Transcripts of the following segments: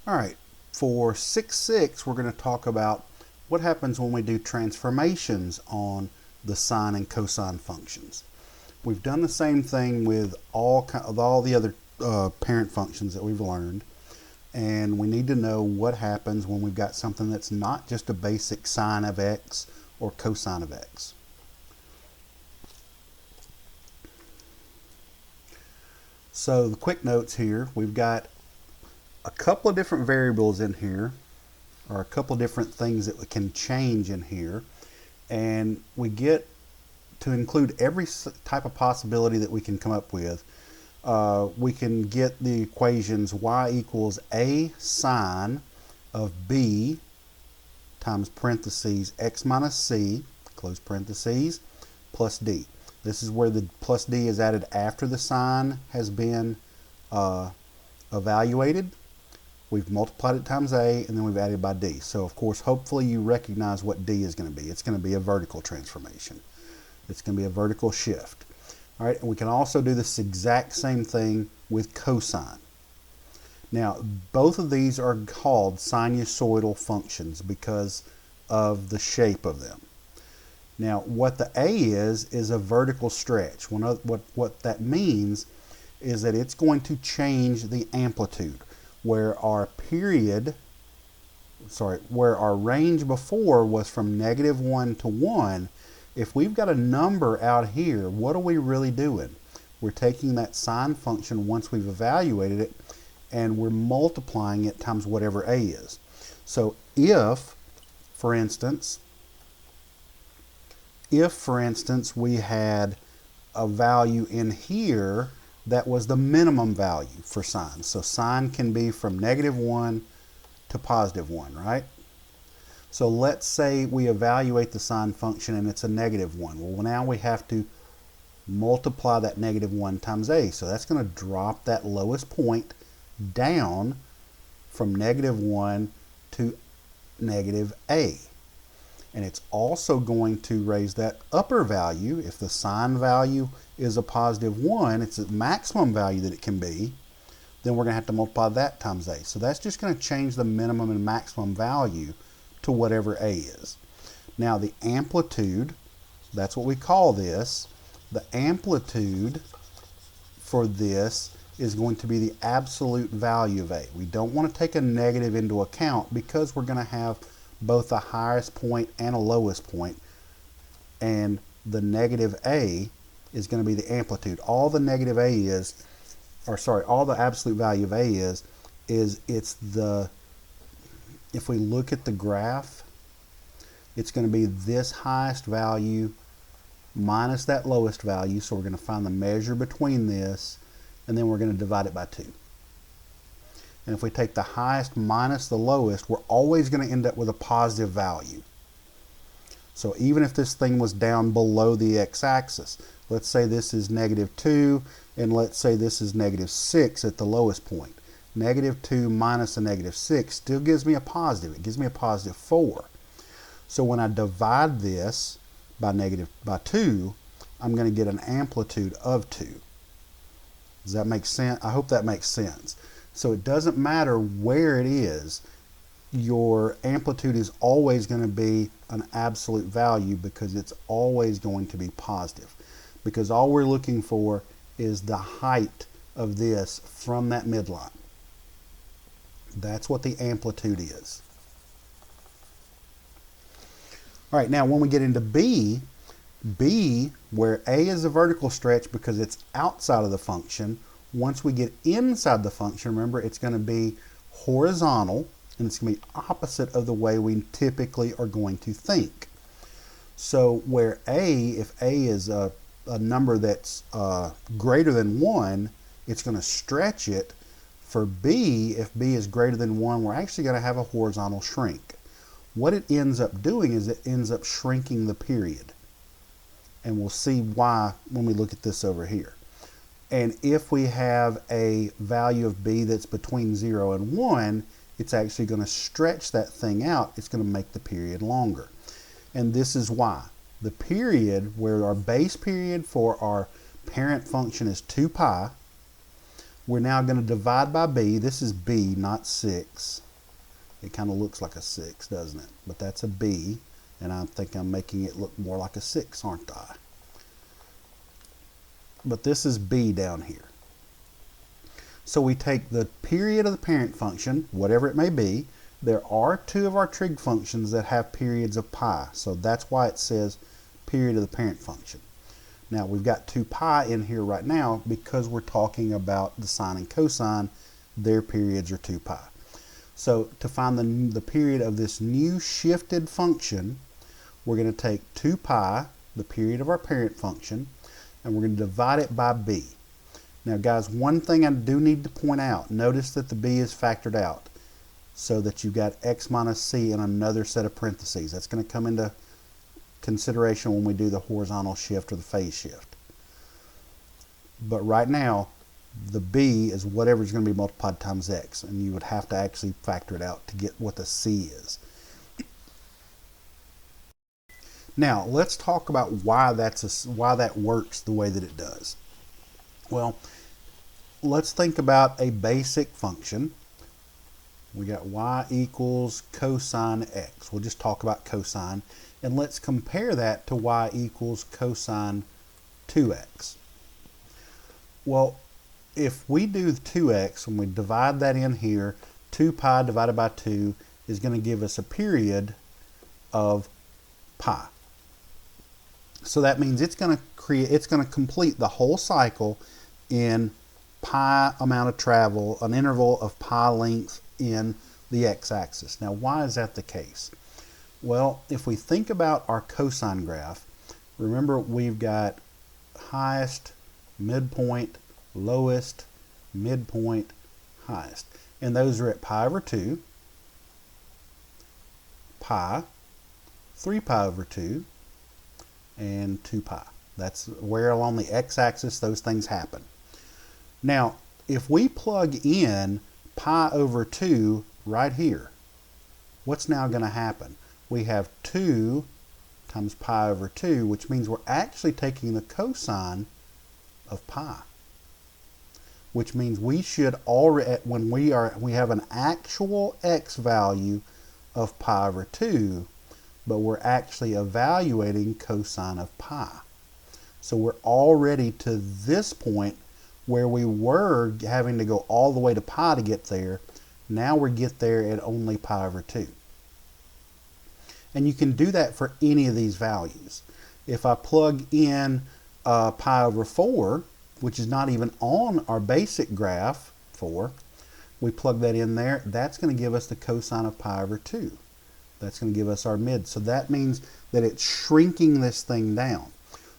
All right, for 6.6, we're going to talk about what happens when we do transformations on the sine and cosine functions. We've done the same thing with all the other parent functions that we've learned, and we need to know what happens when we've got something that's not just a basic sine of x or cosine of x. So the quick notes here, we've got a couple of different variables in here, or a couple of different things that we can change in here, and we get to include every type of possibility that we can come up with. We can get the equations y equals a sine of b times parentheses x minus c, close parentheses, plus d. This is where the plus d is added after the sine has been evaluated. We've multiplied it times a, and then we've added by d. So, of course, hopefully you recognize what d is going to be. It's going to be a vertical transformation. It's going to be a vertical shift. All right, and we can also do this exact same thing with cosine. Now, both of these are called sinusoidal functions because of the shape of them. Now, what the a is a vertical stretch. What that means is that it's going to change the amplitude. Where our range before was from -1 to 1, if we've got a number out here, what are we really doing? We're taking that sine function once we've evaluated it, and we're multiplying it times whatever a is. So if, for instance, we had a value in here that was the minimum value for sine. So sine can be from -1 to +1, right? So let's say we evaluate the sine function and it's a -1. Well, now we have to multiply that -1 times a. So that's going to drop that lowest point down from -1 to -a. And it's also going to raise that upper value. If the sine value is a +1, it's the maximum value that it can be, then we're going to have to multiply that times a. So that's just going to change the minimum and maximum value to whatever a is. Now the amplitude, that's what we call this. The amplitude for this is going to be the absolute value of a. We don't want to take a negative into account because we're going to have both a highest point and a lowest point, and the -a is going to be the amplitude. All the negative a is, all the absolute value of a is it's the, if we look at the graph, it's going to be this highest value minus that lowest value. So we're going to find the measure between this, and then we're going to divide it by 2. And if we take the highest minus the lowest, we're always going to end up with a positive value. So even if this thing was down below the x-axis, let's say this is -2, and let's say this is -6 at the lowest point. -2 minus a -6 still gives me a positive. It gives me a +4. So when I divide this by 2, I'm going to get an amplitude of 2. Does that make sense? I hope that makes sense. So it doesn't matter where it is, your amplitude is always going to be an absolute value because it's always going to be positive. Because all we're looking for is the height of this from that midline. That's what the amplitude is. All right, now when we get into B, where a is a vertical stretch because it's outside of the function, once we get inside the function, remember, it's going to be horizontal, and it's going to be opposite of the way we typically are going to think. So where if a is a number that's greater than 1, it's going to stretch it. For b, if b is greater than 1, we're actually going to have a horizontal shrink. What it ends up doing is it ends up shrinking the period. And we'll see why when we look at this over here. And if we have a value of b that's between 0 and 1, it's actually going to stretch that thing out. It's going to make the period longer. And this is why. The period, where our base period for our parent function is 2 pi, we're now going to divide by b. This is b, not 6. It kind of looks like a 6, doesn't it? But that's a b, and I think I'm making it look more like a 6, aren't I? But this is b down here. So we take the period of the parent function, whatever it may be. There are 2 of our trig functions that have periods of pi, so that's why it says period of the parent function. Now we've got 2 pi in here right now because we're talking about the sine and cosine. Their periods are 2 pi. So to find the period of this new shifted function, we're going to take 2 pi, the period of our parent function, and we're going to divide it by b. Now guys, one thing I do need to point out, notice that the b is factored out so that you've got x minus c in another set of parentheses. That's going to come into consideration when we do the horizontal shift or the phase shift. But right now, the b is whatever is going to be multiplied times x, and you would have to actually factor it out to get what the c is. Now, let's talk about why that works the way that it does. Well, let's think about a basic function. We got y equals cosine x. We'll just talk about cosine, and let's compare that to y equals cosine 2x. Well, if we do 2x and we divide that in here, 2 pi divided by 2 is going to give us a period of pi. So that means it's going to complete the whole cycle in pi amount of travel, an interval of pi length in the x-axis. Now, why is that the case? Well, if we think about our cosine graph, remember we've got highest, midpoint, lowest, midpoint, highest. And those are at pi over 2, pi, 3 pi over 2, and 2 pi. That's where along the x-axis those things happen. Now, if we plug in pi over 2 right here, what's now going to happen? We have 2 times pi over 2, which means we're actually taking the cosine of pi. Which means we should already, when we have an actual x value of pi over 2, but we're actually evaluating cosine of pi. So we're already to this point where we were having to go all the way to pi to get there. Now we get there at only pi over 2. And you can do that for any of these values. If I plug in pi over 4, which is not even on our basic graph 4, we plug that in there, that's going to give us the cosine of pi over 2. That's going to give us our mid. So that means that it's shrinking this thing down.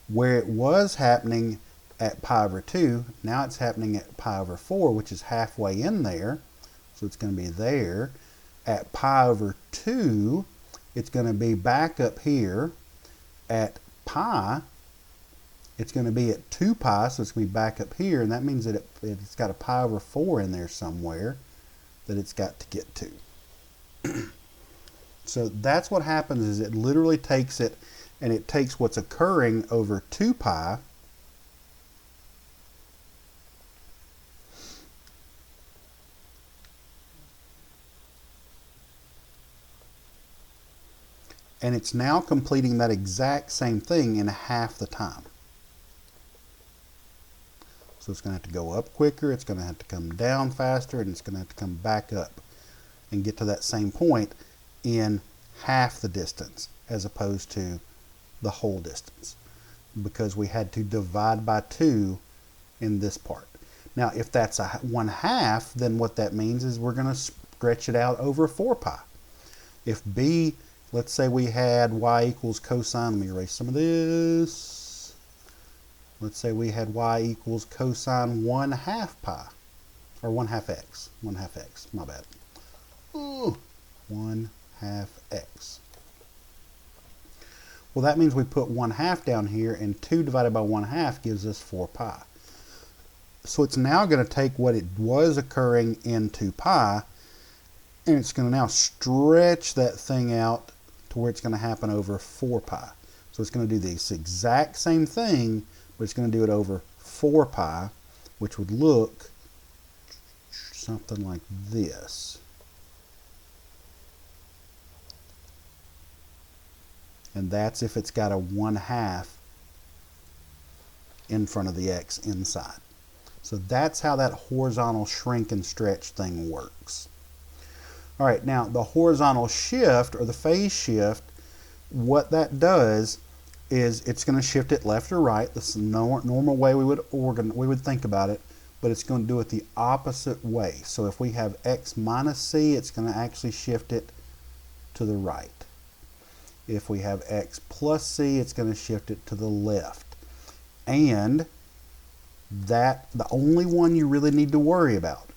Where it was happening at pi over 2, now it's happening at pi over 4, which is halfway in there. So it's going to be there. At pi over 2, it's going to be back up here. At pi, it's going to be at 2 pi, so it's going to be back up here, and that means that it's got a pi over 4 in there somewhere that it's got to get to. So that's what happens, is it literally takes it, and it takes what's occurring over 2 pi, and it's now completing that exact same thing in half the time. So it's going to have to go up quicker, it's going to have to come down faster, and it's going to have to come back up and get to that same point in half the distance as opposed to the whole distance, because we had to divide by 2 in this part. Now if that's a 1/2, then what that means is we're going to stretch it out over 4 pi. If b, let's say we had y equals cosine, let me erase some of this. Let's say we had y equals cosine 1/2 pi, or 1/2 x, 1/2 x, my bad. Ooh, 1/2 x. Well, that means we put 1/2 down here, and 2 divided by 1/2 gives us 4 pi. So it's now going to take what it was occurring in 2 pi, and it's going to now stretch that thing out to where it's going to happen over 4 pi. So it's going to do this exact same thing, but it's going to do it over 4 pi, which would look something like this. And that's if it's got a 1/2 in front of the x inside. So that's how that horizontal shrink and stretch thing works. All right, now the horizontal shift or the phase shift, what that does is it's going to shift it left or right. This is the normal way we would think about it, but it's going to do it the opposite way. So if we have x minus c, it's going to actually shift it to the right. If we have x plus c, it's going to shift it to the left. And that the only one you really need to worry about,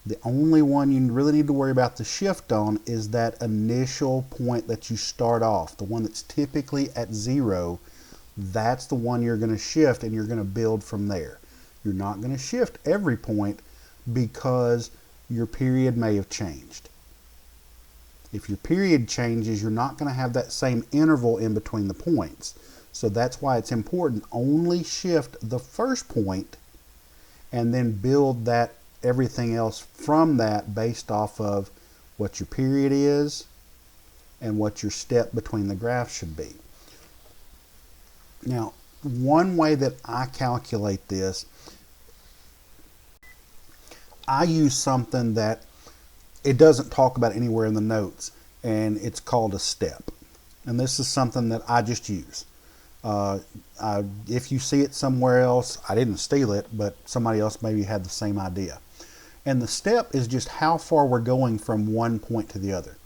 the only one you really need to worry about the shift on is that initial point that you start off, the one that's typically at 0. That's the one you're going to shift, and you're going to build from there. You're not going to shift every point because your period may have changed. If your period changes, you're not going to have that same interval in between the points. So that's why it's important, only shift the first point and then build that everything else from that based off of what your period is and what your step between the graphs should be. Now, one way that I calculate this, I use something that it doesn't talk about anywhere in the notes, and it's called a step. And this is something that I just use. If you see it somewhere else, I didn't steal it, but somebody else maybe had the same idea. And the step is just how far we're going from one point to the other.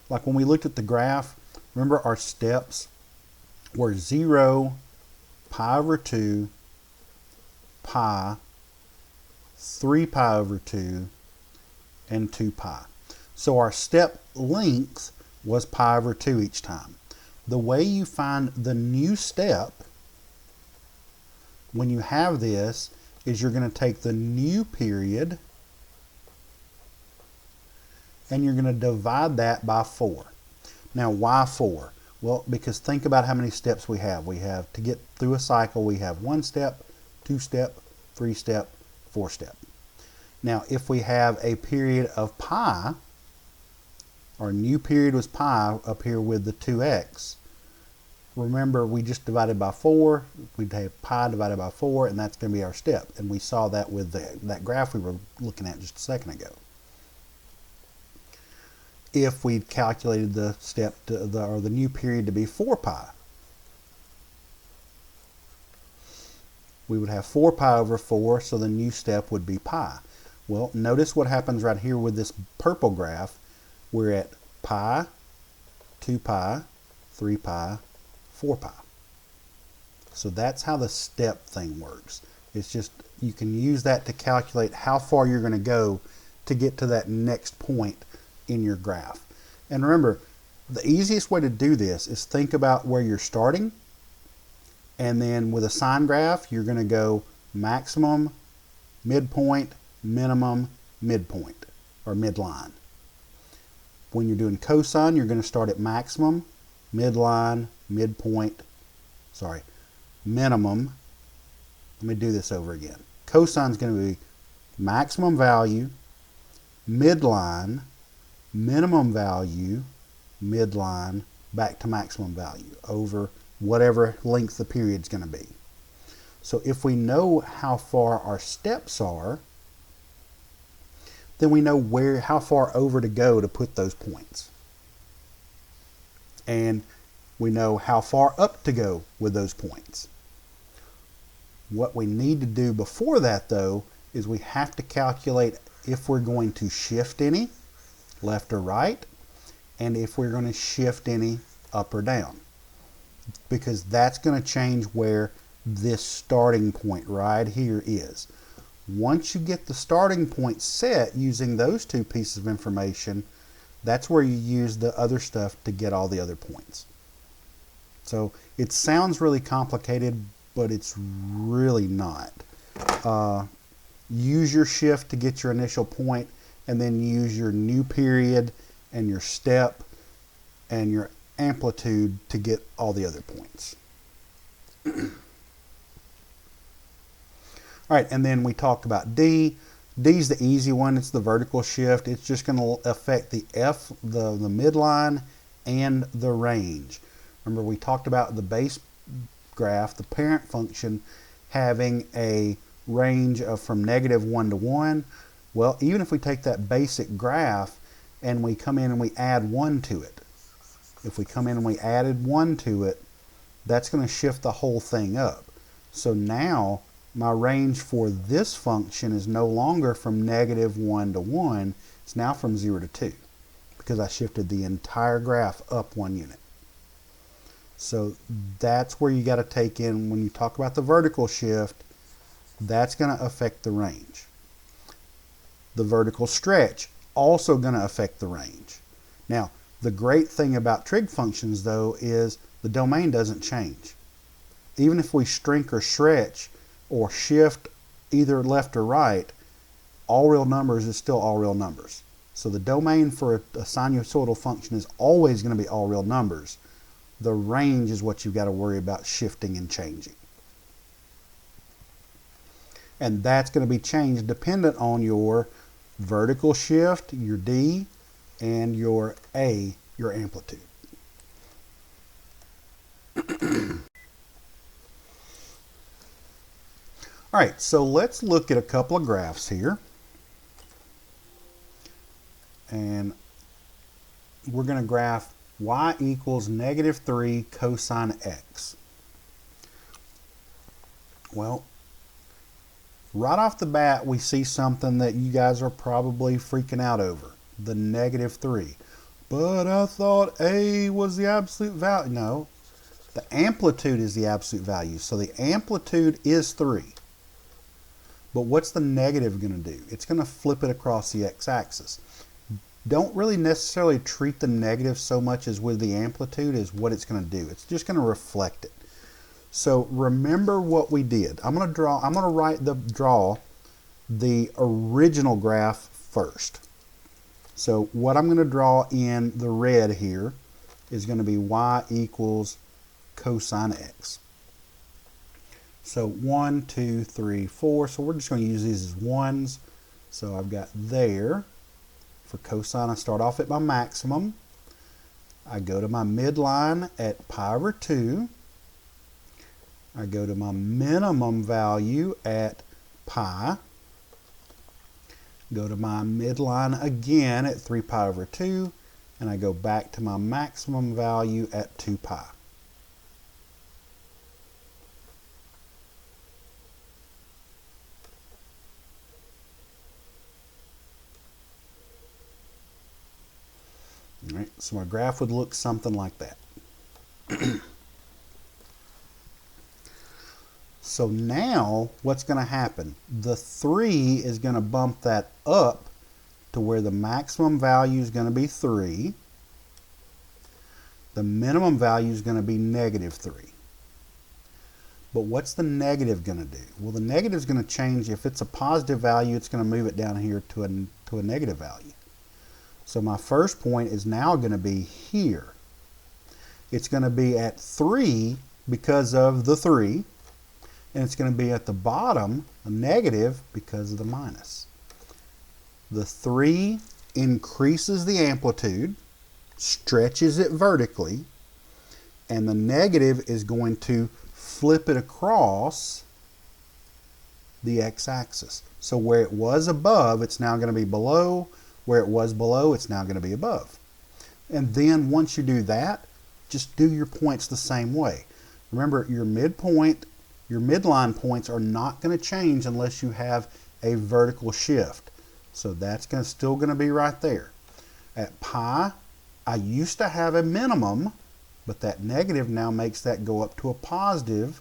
Like when we looked at the graph, remember our steps were 0, pi over 2, pi, 3 pi over 2, and 2 pi. So our step length was pi over 2 each time. The way you find the new step when you have this is you're going to take the new period and you're going to divide that by 4. Now, why 4? Well, because think about how many steps we have. We have, to get through a cycle, we have 1 step, 2 step, 3 step, 4 step. Now, if we have a period of pi, our new period was pi up here with the 2x. Remember, we just divided by 4. We'd have pi divided by 4, and that's going to be our step. And we saw that with that graph we were looking at just a second ago. If we calculated the step or the new period to be 4 pi, we would have 4 pi over 4, so the new step would be pi. Well, notice what happens right here with this purple graph. We're at pi, 2 pi, 3 pi, 4 pi. So that's how the step thing works. It's just, you can use that to calculate how far you're going to go to get to that next point in your graph. And remember, the easiest way to do this is think about where you're starting, and then with a sine graph, you're going to go maximum, midpoint, minimum, midpoint, or midline. When you're doing cosine, you're going to start at maximum, midline, minimum. Let me do this over again. Cosine is going to be maximum value, midline, minimum value, midline, back to maximum value over whatever length the period is going to be. So if we know how far our steps are, then we know how far over to go to put those points. And we know how far up to go with those points. What we need to do before that, though, is we have to calculate if we're going to shift any left or right, and if we're going to shift any up or down, because that's going to change where this starting point right here is. Once you get the starting point set using those two pieces of information, that's where you use the other stuff to get all the other points. So it sounds really complicated, but it's really not. Use your shift to get your initial point, and then use your new period and your step and your amplitude to get all the other points. All right, and then we talked about D. D's the easy one. It's the vertical shift. It's just going to affect the the midline and the range. Remember, we talked about the base graph, the parent function, having a range of from -1 to 1. Well, even if we take that basic graph and we come in and we add 1 to it, if we come in and we added 1 to it, that's going to shift the whole thing up. So now my range for this function is no longer from -1 to 1. It's now from 0 to 2 because I shifted the entire graph up 1 unit. So that's where you got to take in, when you talk about the vertical shift, that's going to affect the range. The vertical stretch also going to affect the range. Now, the great thing about trig functions, though, is the domain doesn't change. Even if we shrink or stretch or shift either left or right, all real numbers is still all real numbers. So the domain for a sinusoidal function is always going to be all real numbers. The range is what you've got to worry about shifting and changing. And that's going to be changed dependent on your vertical shift, your D, and your A, your amplitude. All right, so let's look at a couple of graphs here. And we're going to graph y equals -3 cosine x. Well, right off the bat, we see something that you guys are probably freaking out over, the -3. But I thought A was the absolute value. No, the amplitude is the absolute value. So the amplitude is 3. But what's the negative going to do? It's going to flip it across the x-axis. Don't really necessarily treat the negative so much as with the amplitude as what it's going to do. It's just going to reflect it. So remember what we did. I'm going to draw the original graph first. So what I'm going to draw in the red here is going to be y equals cosine x. So 1, 2, 3, 4. So we're just going to use these as ones. So I've got there. For cosine, I start off at my maximum. I go to my midline at pi over 2. I go to my minimum value at pi. Go to my midline again at 3 pi over 2. And I go back to my maximum value at 2 pi. All right, so my graph would look something like that. So now what's going to happen? The 3 is going to bump that up to where the maximum value is going to be 3. The minimum value is going to be -3. But what's the negative going to do? Well, the negative is going to change. If it's a positive value, it's going to move it down here to a negative value. So my first point is now going to be here. It's going to be at 3 because of the 3. And it's going to be at the bottom, a negative, because of the minus. The 3 increases the amplitude, stretches it vertically, and the negative is going to flip it across the x-axis. So where it was above, it's now going to be below. Where it was below, it's now going to be above. And then once you do that, just do your points the same way. Remember, your midpoint, your midline points are not going to change unless you have a vertical shift. So that's still going to be right there. At pi, I used to have a minimum, but that negative now makes that go up to a positive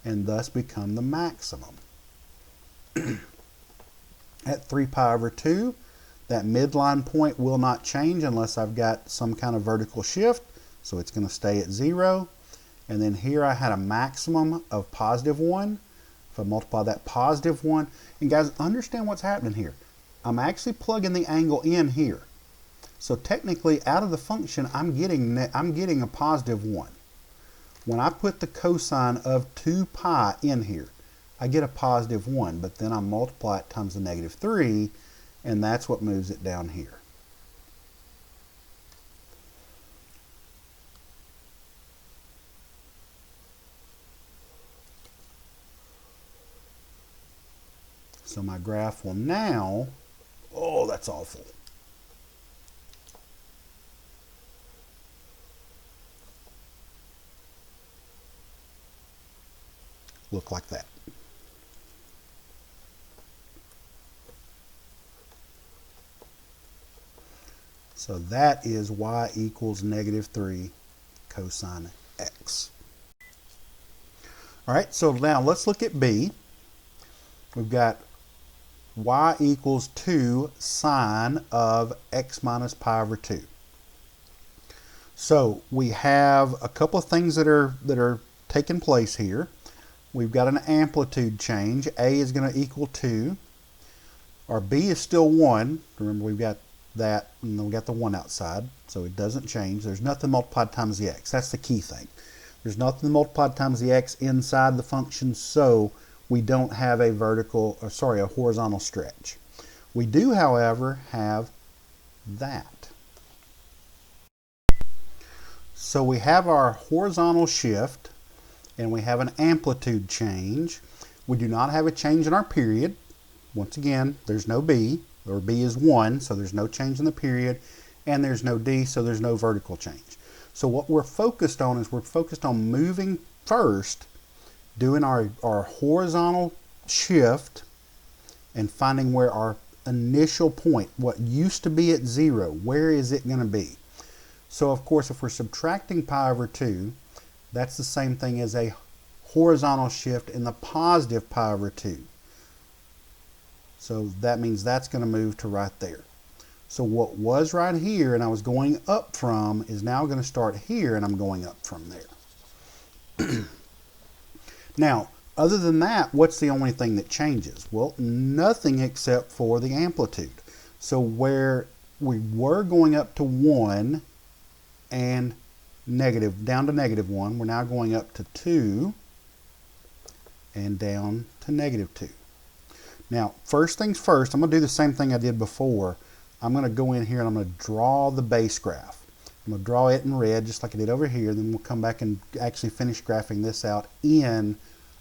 and thus become the maximum. At 3 pi over 2, that midline point will not change unless I've got some kind of vertical shift, so it's going to stay at 0. And then here I had a maximum of +1. If I multiply that +1, and guys, understand what's happening here. I'm actually plugging the angle in here. So technically, out of the function, I'm getting a +1. When I put the cosine of 2 pi in here, I get a positive 1, but then I multiply it times the negative 3, and that's what moves it down here. So my graph will now, oh, that's awful. Look like that. So that is y equals negative 3 cosine x. All right, so now let's look at b. We've got y equals 2 sine of x minus pi over 2. So we have a couple of things that are taking place here. We've got an amplitude change. A is going to equal 2. Our b is still 1. Remember, we've got that, and then we got the 1 outside, so it doesn't change. There's nothing multiplied times the x. That's the key thing. There's nothing multiplied times the x inside the function, so we don't have a a horizontal stretch. We do, however, have that. So we have our horizontal shift, and we have an amplitude change. We do not have a change in our period. Once again, there's no b, or b is 1, so there's no change in the period, and there's no d, so there's no vertical change. So what we're focused on is we're focused on moving first, doing our horizontal shift, and finding where our initial point, what used to be at 0, where is it going to be? So of course, if we're subtracting pi over 2, that's the same thing as a horizontal shift in the positive pi over 2. So that means that's going to move to right there. So what was right here and I was going up from is now going to start here, and I'm going up from there. Now, other than that, what's the only thing that changes? Well, nothing except for the amplitude. So where we were going up to 1 and down to negative 1, we're now going up to 2 and down to negative 2. Now, first things first, I'm going to do the same thing I did before. I'm going to go in here and I'm going to draw the base graph. I'm going to draw it in red just like I did over here. Then we'll come back and actually finish graphing this out in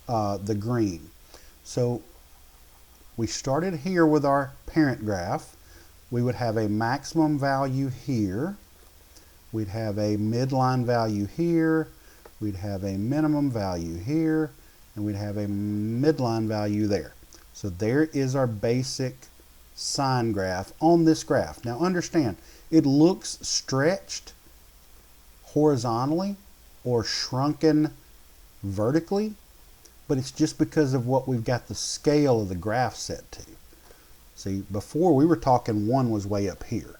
the green. So we started here with our parent graph. We would have a maximum value here. We'd have a midline value here. We'd have a minimum value here. And we'd have a midline value there. So there is our basic sine graph on this graph. Now understand, it looks stretched horizontally or shrunken vertically, but it's just because of what we've got the scale of the graph set to. See, before we were talking 1 was way up here.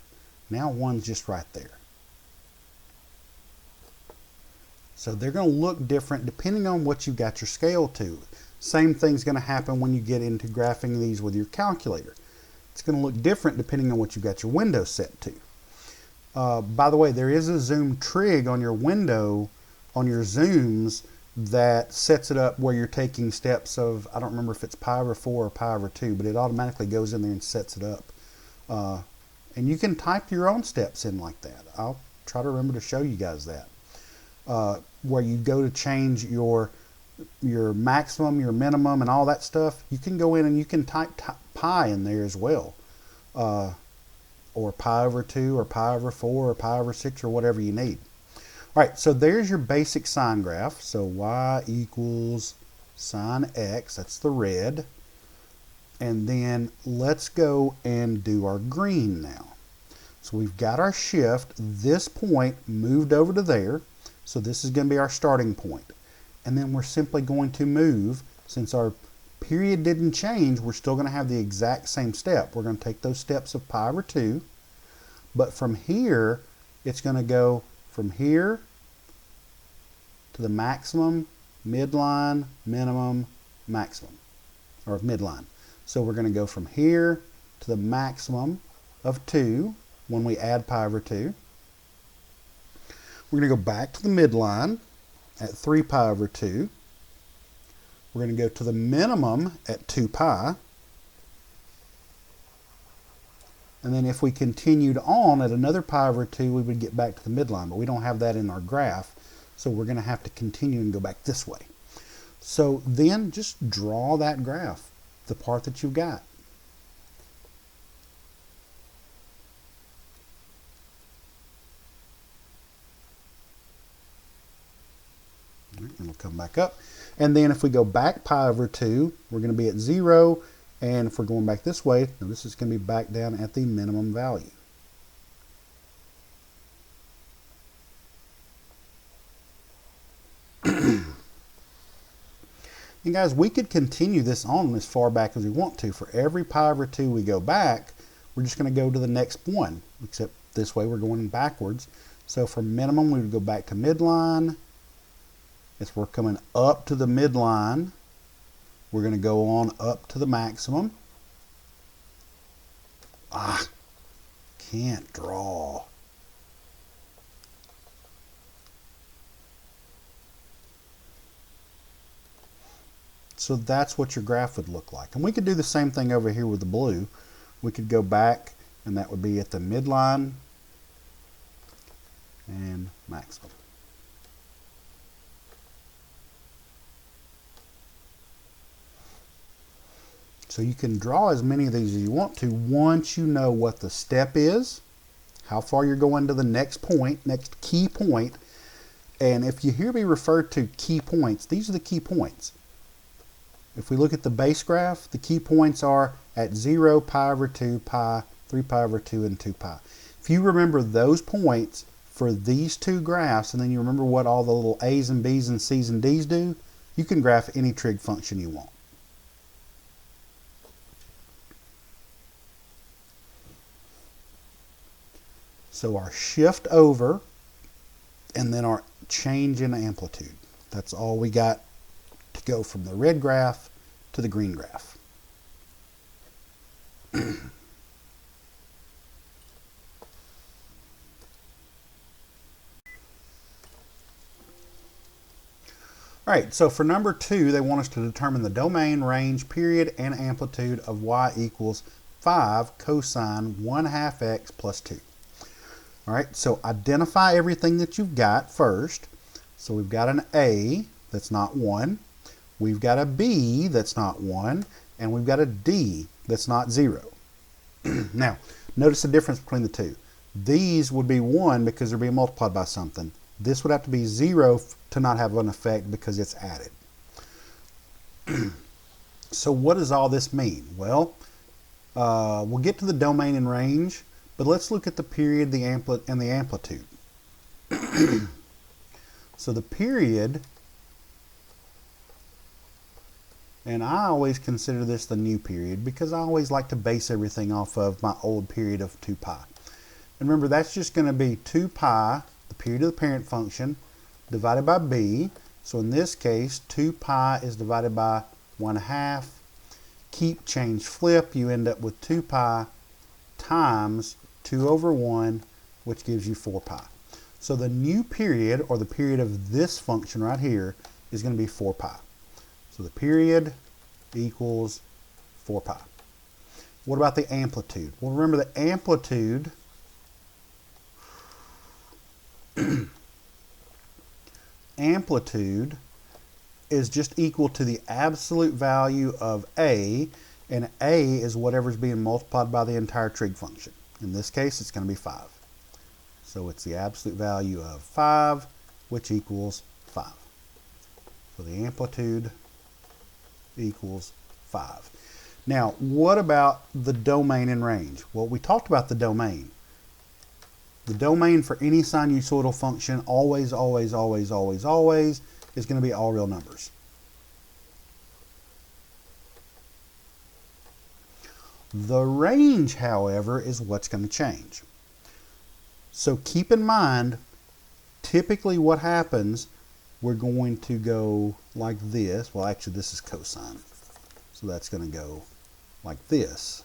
Now 1's just right there. So they're going to look different depending on what you've got your scale to. Same thing's going to happen when you get into graphing these with your calculator. It's going to look different depending on what you've got your window set to. By the way, there is a zoom trig on your window, on your zooms, that sets it up where you're taking steps of, I don't remember if it's pi over 4 or pi over 2, but it automatically goes in there and sets it up. And you can type your own steps in like that. I'll try to remember to show you guys that. Where you go to change your maximum, your minimum, and all that stuff, you can go in and you can type pi in there as well. Or pi over 2, or pi over 4, or pi over 6, or whatever you need. All right, so there's your basic sine graph. So y equals sine x, that's the red. And then let's go and do our green now. So we've got our shift. This point moved over to there. So this is going to be our starting point. And then we're simply going to move, since our period didn't change, we're still going to have the exact same step. We're going to take those steps of pi over 2. But from here, it's going to go from here to the maximum, midline, minimum, maximum, or midline. So we're going to go from here to the maximum of 2 when we add pi over 2. We're going to go back to the midline at 3 pi over 2. We're going to go to the minimum at 2 pi. And then if we continued on at another pi over 2, we would get back to the midline. But we don't have that in our graph, so we're going to have to continue and go back this way. So then just draw that graph, the part that you've got. And it'll come back up. And then if we go back pi over 2, we're going to be at 0. And if we're going back this way, this is going to be back down at the minimum value. And guys, we could continue this on as far back as we want to. For every pi over 2 we go back, we're just going to go to the next one, except this way we're going backwards. So for minimum, we would go back to midline. If we're coming up to the midline, we're going to go on up to the maximum. Can't draw. So that's what your graph would look like. And we could do the same thing over here with the blue. We could go back, and that would be at the midline and maximum. So you can draw as many of these as you want to once you know what the step is, how far you're going to the next point, next key point. And if you hear me refer to key points, these are the key points. If we look at the base graph, the key points are at 0, pi over 2, pi, 3 pi over 2, and 2 pi. If you remember those points for these two graphs, and then you remember what all the little a's and b's and c's and d's do, you can graph any trig function you want. So our shift over, and then our change in amplitude. That's all we got to go from the red graph to the green graph. All right, so for number 2, they want us to determine the domain, range, period, and amplitude of y equals 5 cosine 1/2 x plus 2. All right, so identify everything that you've got first. So we've got an A that's not 1. We've got a B that's not 1. And we've got a D that's not 0. Now, notice the difference between the two. These would be 1 because they're being multiplied by something. This would have to be 0 to not have an effect because it's added. So what does all this mean? Well, we'll get to the domain and range, but let's look at the period and the amplitude. So the period, and I always consider this the new period because I always like to base everything off of my old period of 2 pi. And remember, that's just going to be 2 pi, the period of the parent function, divided by b. So in this case, 2 pi is divided by 1/2. Keep, change, flip, you end up with 2 pi times 2 over 1, which gives you 4 pi. So the new period, or the period of this function right here, is going to be 4 pi. So the period equals 4 pi. What about the amplitude? Well, remember the amplitude amplitude is just equal to the absolute value of A, and A is whatever's being multiplied by the entire trig function. In this case, it's going to be 5. So it's the absolute value of 5, which equals 5. So the amplitude equals 5. Now, what about the domain and range? Well, we talked about the domain. The domain for any sinusoidal function always, always, always, always, always is going to be all real numbers. The range, however, is what's going to change. So keep in mind, typically what happens, we're going to go like this. Well, actually, this is cosine. So that's going to go like this.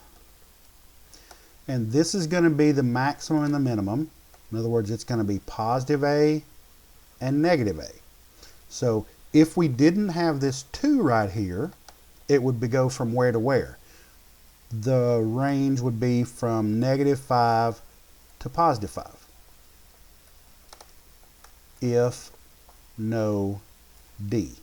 And this is going to be the maximum and the minimum. In other words, it's going to be positive A and negative A. So If we didn't have this 2 right here, it would go from where to where? The range would be from -5 to +5. If no D.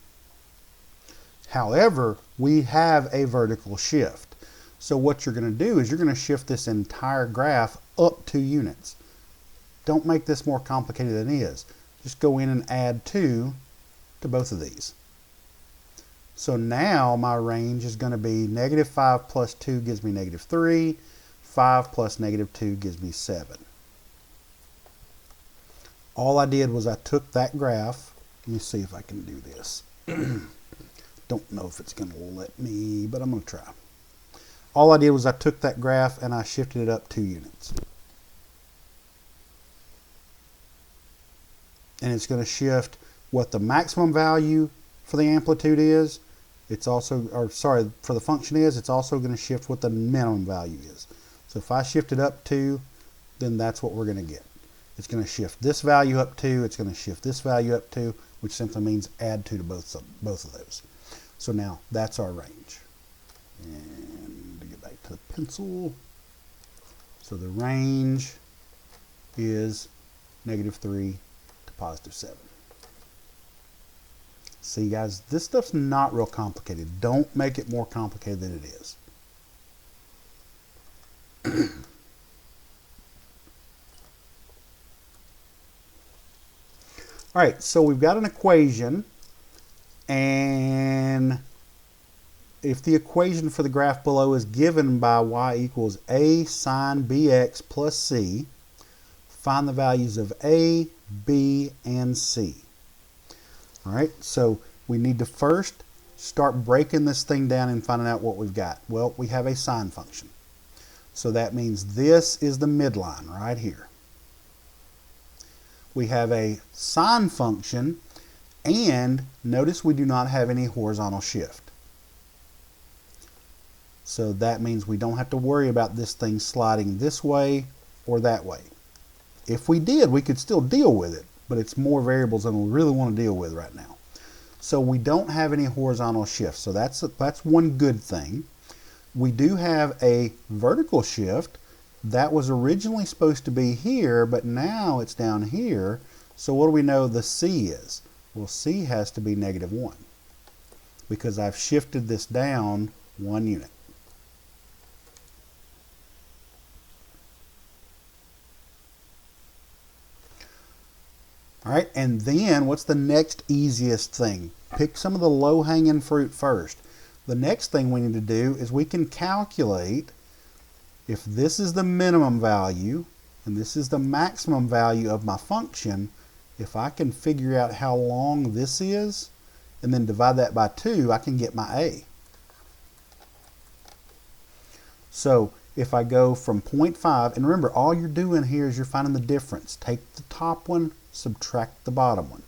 However, we have a vertical shift. So what you're going to do is you're going to shift this entire graph up 2 units. Don't make this more complicated than it is. Just go in and add 2 to both of these. So now my range is going to be -5 plus 2 gives me -3. 5 plus -2 gives me 7. All I did was I took that graph. Let me see if I can do this. Don't know if it's going to let me, but I'm going to try. All I did was I took that graph and I shifted it up 2 units. And it's going to shift what the maximum value for the amplitude is. It's also, or sorry, for the function is, it's also going to shift what the minimum value is. So if I shift it up 2, then that's what we're going to get. It's going to shift this value up 2, it's going to shift this value up 2, which simply means add 2 to both of those. So now that's our range. And to get back to the pencil, so the range is -3 to +7. See guys, this stuff's not real complicated. Don't make it more complicated than it is. All right, so we've got an equation, and if the equation for the graph below is given by y equals a sine bx plus c, find the values of a, b, and c. All right, so we need to first start breaking this thing down and finding out what we've got. Well, we have a sine function. So that means this is the midline right here. We have a sine function, and notice we do not have any horizontal shift. So that means we don't have to worry about this thing sliding this way or that way. If we did, we could still deal with it, but it's more variables than we really want to deal with right now. So we don't have any horizontal shift, so that's one good thing. We do have a vertical shift. That was originally supposed to be here, but now it's down here. So what do we know the C is? Well, C has to be -1 because I've shifted this down 1 unit. All right, and then what's the next easiest thing? Pick some of the low-hanging fruit first. The next thing we need to do is we can calculate if this is the minimum value and this is the maximum value of my function. If I can figure out how long this is and then divide that by 2, I can get my A. So if I go from 0.5, and remember all you're doing here is you're finding the difference. Take the top one, subtract the bottom one.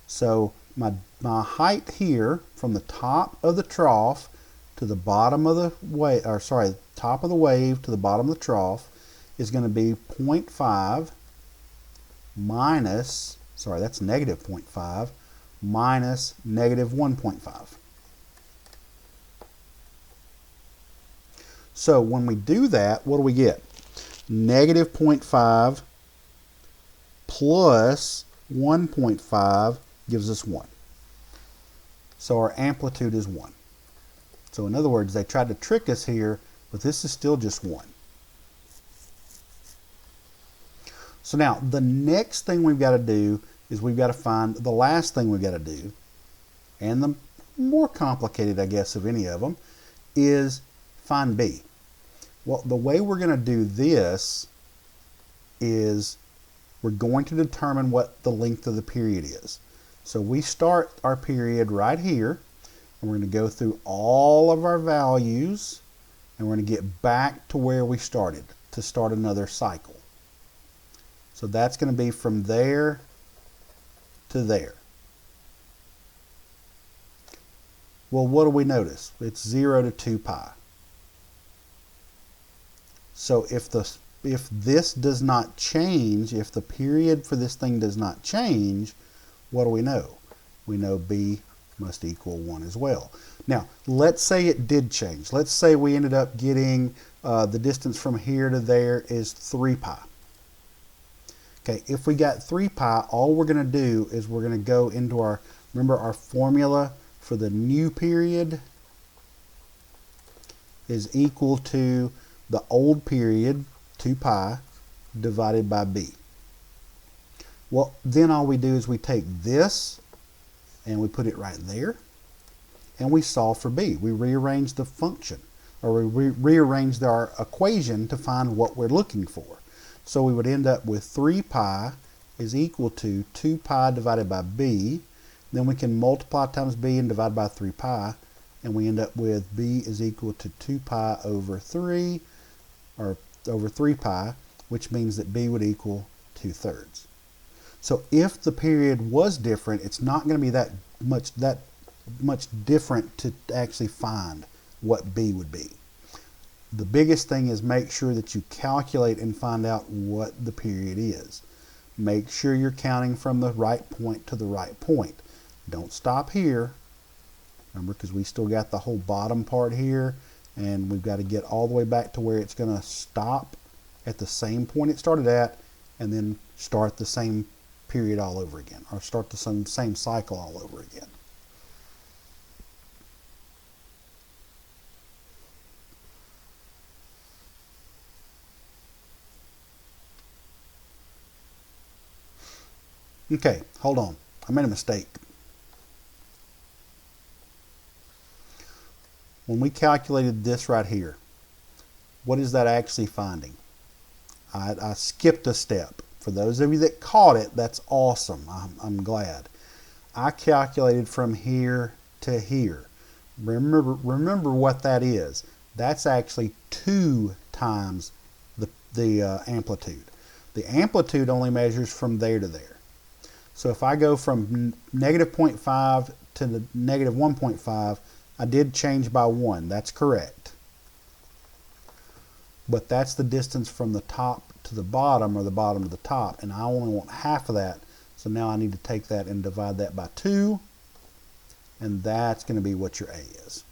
So my height here from the top of the trough to the bottom of the wave, or sorry, top of the wave to the bottom of the trough is going to be 0.5 minus, sorry, that's -0.5 minus -1.5. So when we do that, what do we get? -0.5 plus 1.5 gives us 1. So our amplitude is 1. So in other words, they tried to trick us here, but this is still just 1. So now the next thing we've got to do is we've got to find the last thing we've got to do, and the more complicated, I guess, of any of them, is find B. Well, the way we're going to do this is we're going to determine what the length of the period is. So we start our period right here, and we're going to go through all of our values, and we're going to get back to where we started to start another cycle. So that's going to be from there to there. Well, what do we notice? It's 0 to 2 pi. So if this does not change, if the period for this thing does not change, what do we know? We know B must equal 1 as well. Now, let's say it did change. Let's say we ended up getting the distance from here to there is 3 pi. Okay, if we got 3 pi, all we're going to do is we're going to go into our, remember our formula for the new period is equal to the old period, 2 pi, divided by b. Well, then all we do is we take this and we put it right there and we solve for b. We rearrange the function, or we rearrange our equation to find what we're looking for. So we would end up with 3 pi is equal to 2 pi divided by b. Then we can multiply times b and divide by 3 pi, and we end up with b is equal to 2 pi over 3, or over 3 pi, which means that b would equal 2/3. So if the period was different, it's not going to be that much different to actually find what b would be. The biggest thing is make sure that you calculate and find out what the period is. Make sure you're counting from the right point to the right point. Don't stop here, remember, because we still got the whole bottom part here, and we've got to get all the way back to where it's going to stop at the same point it started at, and then start the same period all over again, or start the same cycle all over again. Okay, hold on. I made a mistake. When we calculated this right here, what is that actually finding? I skipped a step. For those of you that caught it, that's awesome. I'm glad. I calculated from here to here. Remember what that is. That's actually 2 times the amplitude. The amplitude only measures from there to there. So if I go from negative 0.5 to the negative 1.5, I did change by 1. That's correct. But that's the distance from the top to the bottom, or the bottom to the top, and I only want half of that. So now I need to take that and divide that by 2, and that's going to be what your A is.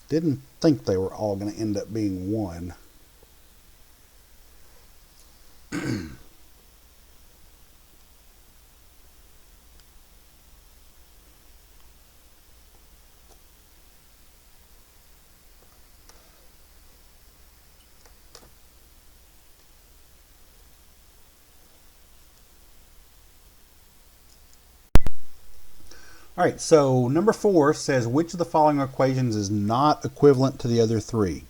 Didn't think they were all going to end up being 1. All right, so number 4 says, which of the following equations is not equivalent to the other 3?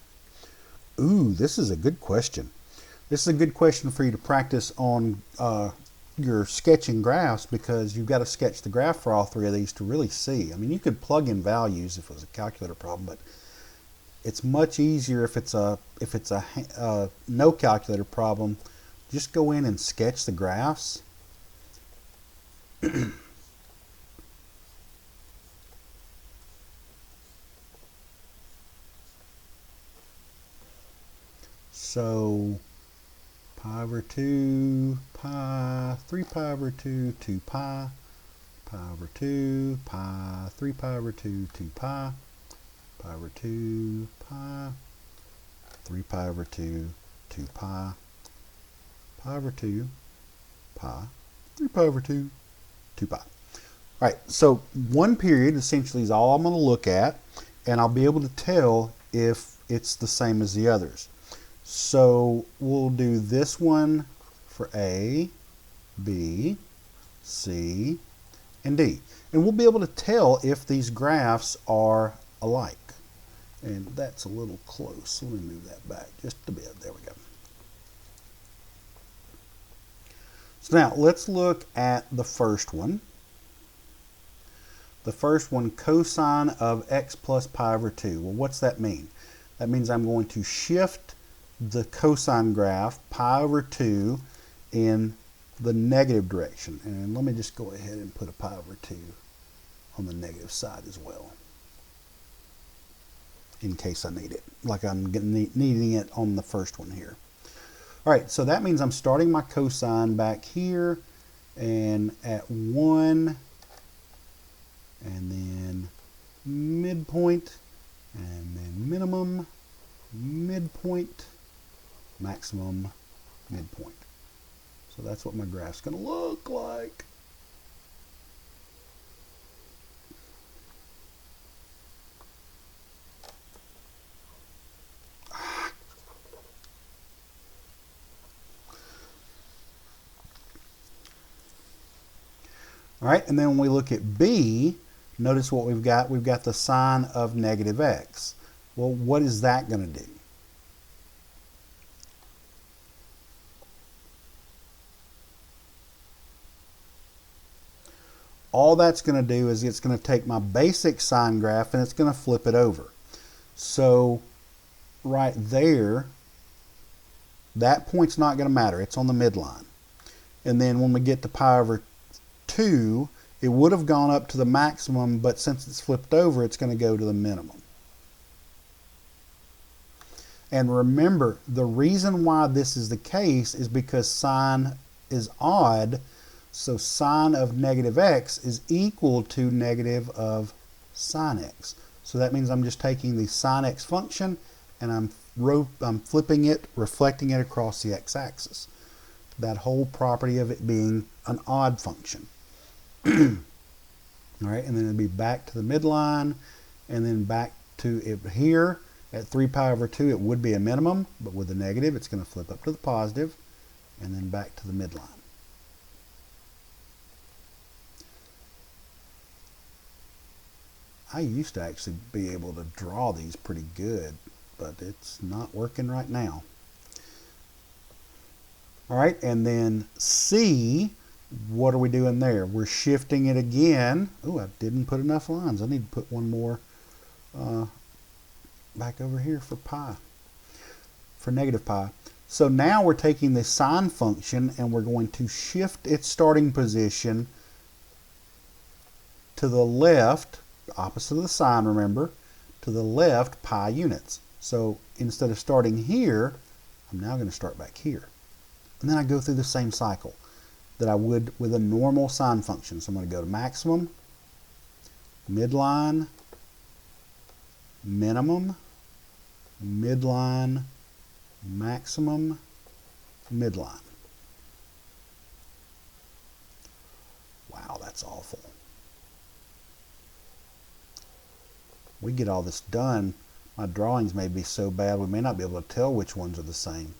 Ooh, this is a good question. This is a good question for you to practice on your sketching graphs, because you've got to sketch the graph for all 3 of these to really see. I mean, you could plug in values if it was a calculator problem, but it's much easier if it's a no calculator problem. Just go in and sketch the graphs. So pi over 2, pi, 3 pi over 2, 2 pi, pi over 2, pi, 3 pi over 2, 2 pi, pi over 2, pi, 3 pi over 2, 2 pi, pi over 2, pi, 3 pi over 2, 2 pi. All right, so one period essentially is all I'm going to look at, and I'll be able to tell if it's the same as the others. So we'll do this one for A, B, C, and D. And we'll be able to tell if these graphs are alike. And that's a little close. Let me move that back just a bit. There we go. So now let's look at the first one. The first one, cosine of x plus pi over 2. Well, what's that mean? That means I'm going to shift the cosine graph, pi over 2, in the negative direction. And let me just go ahead and put a pi over 2 on the negative side as well, in case I need it, like I'm needing it on the first one here. All right, so that means I'm starting my cosine back here, and at 1, and then midpoint, and then minimum, midpoint, maximum, midpoint. So that's what my graph's going to look like. All right, and then when we look at B, notice what we've got. We've got the sine of negative x. Well, what is that going to do? All that's going to do is it's going to take my basic sine graph and it's going to flip it over. So right there, that point's not going to matter. It's on the midline. And then when we get to pi over 2, it would have gone up to the maximum, but since it's flipped over, it's going to go to the minimum. And remember, the reason why this is the case is because sine is odd, so sine of negative x is equal to negative of sine x. So that means I'm just taking the sine x function and I'm flipping it, reflecting it across the x-axis. That whole property of it being an odd function. All right, and then it'll be back to the midline, and then back to it here. At 3 pi over 2, it would be a minimum, but with the negative, it's going to flip up to the positive, and then back to the midline. I used to actually be able to draw these pretty good, but it's not working right now. All right, and then C, what are we doing there? We're shifting it again. Oh, I didn't put enough lines. I need to put one more back over here for pi, for negative pi. So now we're taking the sine function and we're going to shift its starting position to the left, opposite of the sine, remember, to the left pi units. So instead of starting here, I'm now going to start back here. And then I go through the same cycle that I would with a normal sine function. So I'm going to go to maximum, midline, minimum, midline, maximum, midline. Wow, that's awful. We get all this done. My drawings may be so bad we may not be able to tell which ones are the same.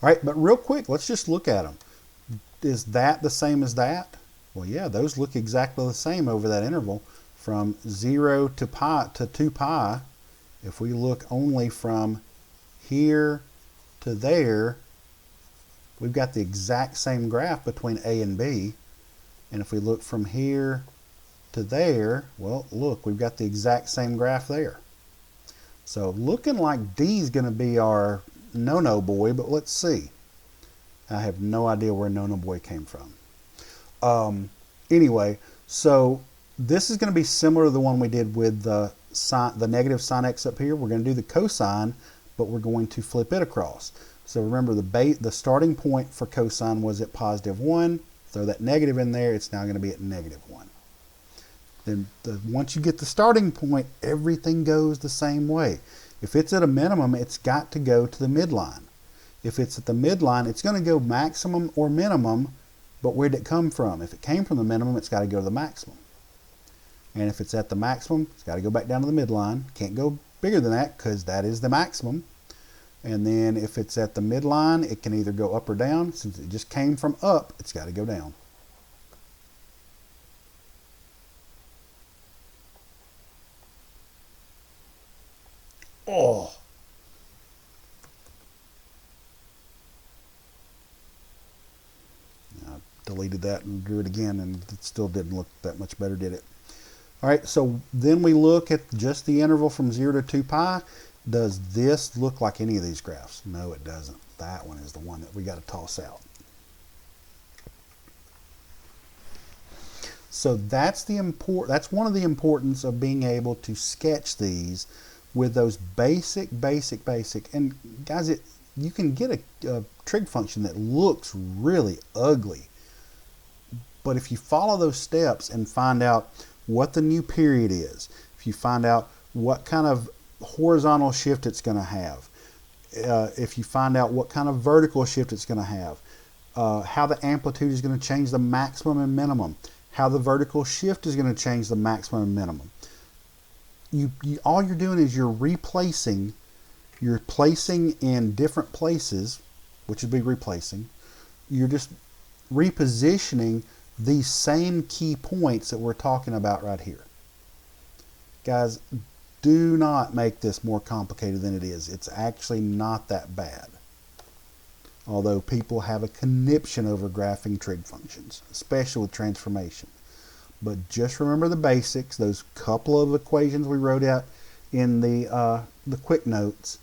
All right, but real quick, let's just look at them. Is that the same as that? Well, yeah, those look exactly the same over that interval from 0 to pi to 2 pi. If we look only from here to there, we've got the exact same graph between A and B. And if we look from here to there, well, look, we've got the exact same graph there. So looking like D is going to be our no-no boy, but let's see. I have no idea where no-no boy came from. Anyway, so this is going to be similar to the one we did with the negative sine x up here. We're going to do the cosine, but we're going to flip it across. So remember, the starting point for cosine was at +1. Throw that negative in there, it's now going to be at -1. Then once you get the starting point, everything goes the same way. If it's at a minimum, it's got to go to the midline. If it's at the midline, it's going to go maximum or minimum, but where did it come from? If it came from the minimum, it's got to go to the maximum. And if it's at the maximum, it's got to go back down to the midline. Can't go bigger than that because that is the maximum. And then if it's at the midline, it can either go up or down. Since it just came from up, it's got to go down. Oh. I deleted that and drew it again, and it still didn't look that much better, did it? All right, so then we look at just the interval from 0 to 2 pi. Does this look like any of these graphs? No, it doesn't. That one is the one that we got to toss out. So that's one of the importance of being able to sketch these with those basic. And guys, you can get a trig function that looks really ugly. But if you follow those steps and find out what the new period is, if you find out what kind of horizontal shift it's going to have, if you find out what kind of vertical shift it's going to have, how the amplitude is going to change the maximum and minimum, how the vertical shift is going to change the maximum and minimum. All you're doing is you're placing in different places, which would be replacing. You're just repositioning these same key points that we're talking about right here. Guys, do not make this more complicated than it is. It's actually not that bad. Although people have a conniption over graphing trig functions, especially with transformation. But just remember the basics, those couple of equations we wrote out in the quick notes,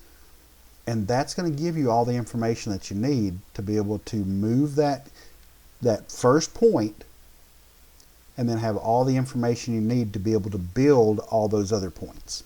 and that's going to give you all the information that you need to be able to move that first point and then have all the information you need to be able to build all those other points.